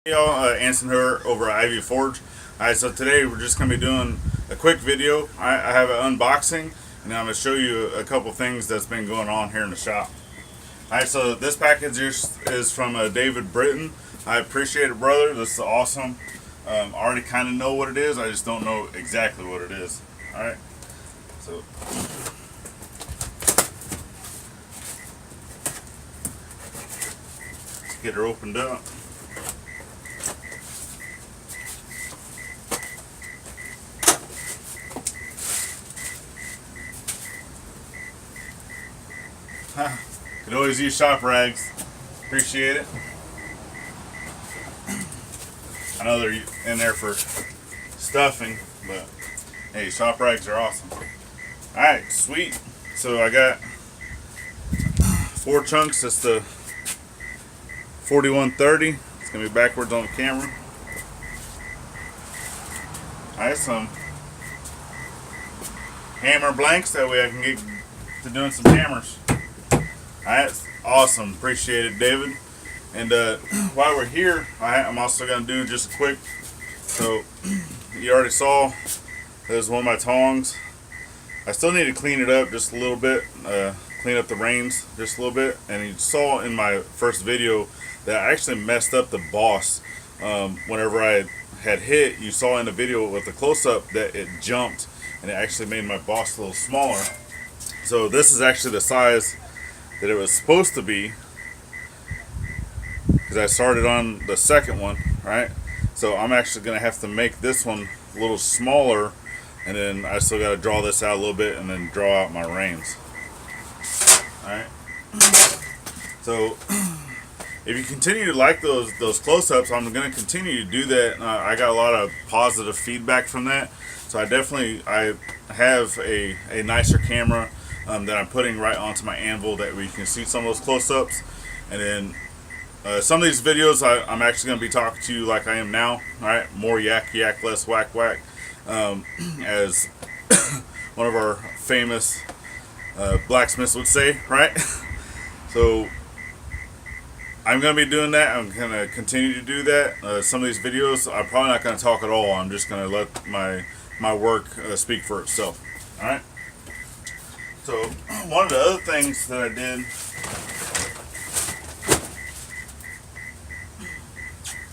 Hey y'all, Anson here over at Ivey Forge. Alright, so today we're just going to be doing a quick video. I have an unboxing, and I'm going to show you a couple things that's been going on here in the shop. Alright, so this package is from David Britton. I appreciate it, brother. This is awesome. I already kind of know what it is. I just don't know exactly what it is. Alright, so let's get her opened up. Could always use shop rags. Appreciate it. I know they're in there for stuffing, but hey, shop rags are awesome. Alright, sweet. So I got 4 chunks. It's the 4130. It's going to be backwards on the camera. Alright, some hammer blanks. That way I can get to doing some hammers. Alright, awesome. Appreciate it, David. And while we're here, I'm also going to do just a quick. So, you already saw there's one of my tongs. I still need to clean it up just a little bit. Clean up the reins just a little bit. And you saw in my first video that I actually messed up the boss. Whenever I had hit, you saw in the video with the close-up that it jumped. And it actually made my boss a little smaller. So this is actually the size that it was supposed to be, because I started on the second one, right? So I'm actually going to have to make this one a little smaller, and then I still got to draw this out a little bit and then draw out my reins. Alright, so if you continue to like those close-ups, I'm going to continue to do that. I got a lot of positive feedback from that, so I have a nicer camera that I'm putting right onto my anvil, that we can see some of those close-ups. And then some of these videos I'm actually going to be talking to you like I am now. Alright, more yak, less whack, as one of our famous blacksmiths would say, right? So I'm going to be doing that. I'm going to continue to do that. Some of these videos I'm probably not going to talk at all. I'm just going to let my work speak for itself. Alright, so one of the other things that I did,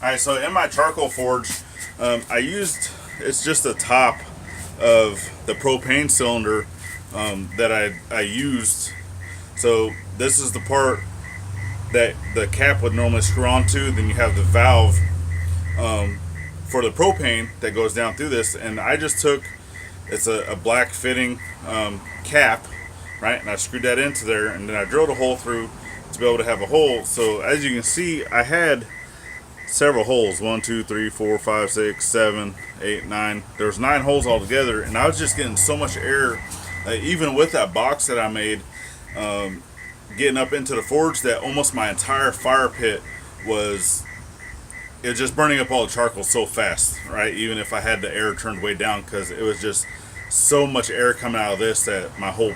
alright, so in my charcoal forge, it's just the top of the propane cylinder that I used. So this is the part that the cap would normally screw onto. Then you have the valve for the propane that goes down through this, and I just took, it's a black fitting cap, right, and I screwed that into there, and then I drilled a hole through to be able to have a hole. So as you can see, I had several holes, 1 2 3 4 5 6 7 8 9. There's 9 holes altogether, and I was just getting so much air, even with that box that I made, getting up into the forge, that almost my entire fire pit was just burning up all the charcoal so fast, right? Even if I had the air turned way down, because it was just so much air coming out of this that my whole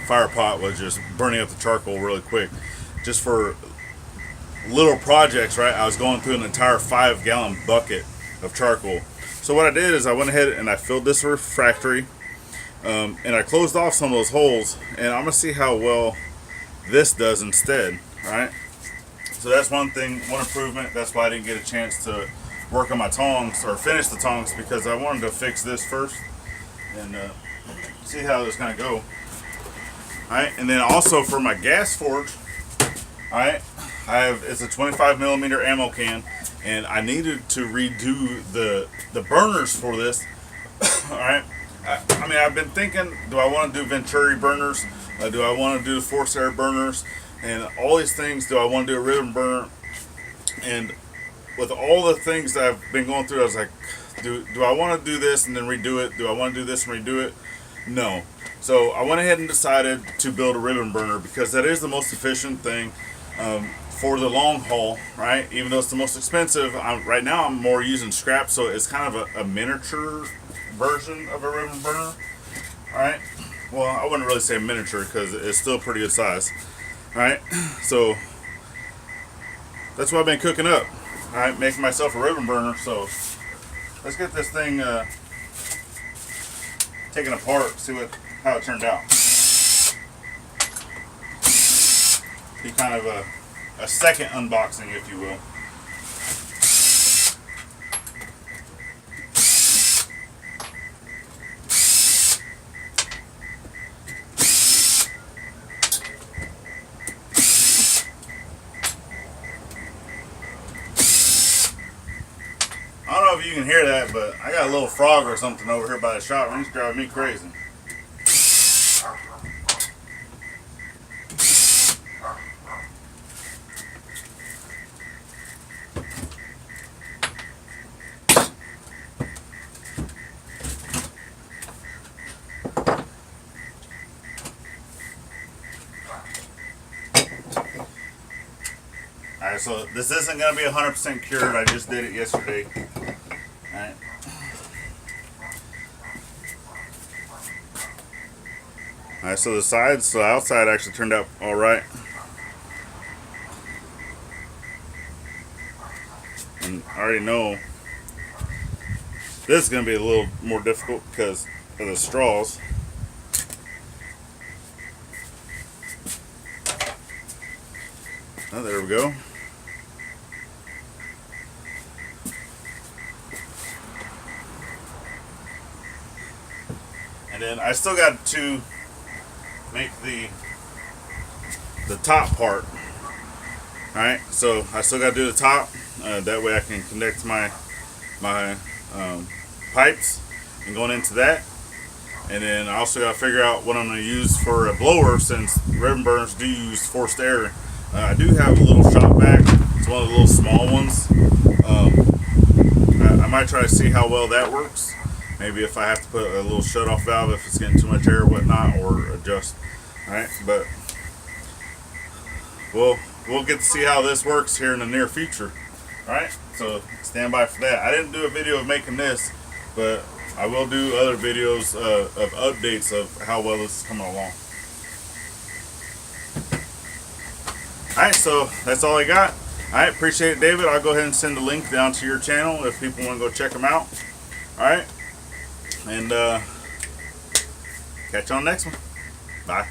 fire pot was just burning up the charcoal really quick. Just for little projects, right? I was going through an entire 5-gallon bucket of charcoal. So what I did is I went ahead and I filled this refractory, and I closed off some of those holes, and I'm gonna see how well this does instead, right? So that's one thing, one improvement. That's why I didn't get a chance to work on my tongs or finish the tongs, because I wanted to fix this first and see how it's gonna go. Alright, and then also for my gas forge, alright, it's a 25 millimeter ammo can, and I needed to redo the burners for this. Alright, I mean, I've been thinking, do I want to do Venturi burners? Do I want to do forced air burners? And all these things, do I want to do a ribbon burner? And with all the things that I've been going through, I was like, do I want to do this and then redo it? Do I want to do this and redo it? No. So I went ahead and decided to build a ribbon burner, because that is the most efficient thing for the long haul, right? Even though it's the most expensive, right now I'm more using scrap, so it's kind of a miniature version of a ribbon burner. Alright, well, I wouldn't really say miniature, because it's still pretty good size. Alright, so that's what I've been cooking up. Alright, making myself a ribbon burner, so let's get this thing taken apart, see how it turned out. Be kind of a second unboxing, if you will. I don't know if you can hear that, but I got a little frog or something over here by the shop and he's driving me crazy. Alright, so this isn't going to be 100% cured. I just did it yesterday. Alright. Alright, so the outside actually turned out alright. And I already know this is going to be a little more difficult because of the straws. Oh, there we go. And then I still got to make the top part. Alright, so I still got to do the top. That way I can connect my pipes and going into that. And then I also got to figure out what I'm going to use for a blower, since ribbon burners do use forced air. I do have a little shop vac. It's one of the little small ones. I might try to see how well that works. Maybe if I have to put a little shut-off valve if it's getting too much air or whatnot, or adjust. Alright, but we'll get to see how this works here in the near future. Alright, so stand by for that. I didn't do a video of making this, but I will do other videos of updates of how well this is coming along. Alright, so that's all I got. Alright, appreciate it, David. I'll go ahead and send the link down to your channel if people want to go check them out. Alright, and catch you on the next one. Bye.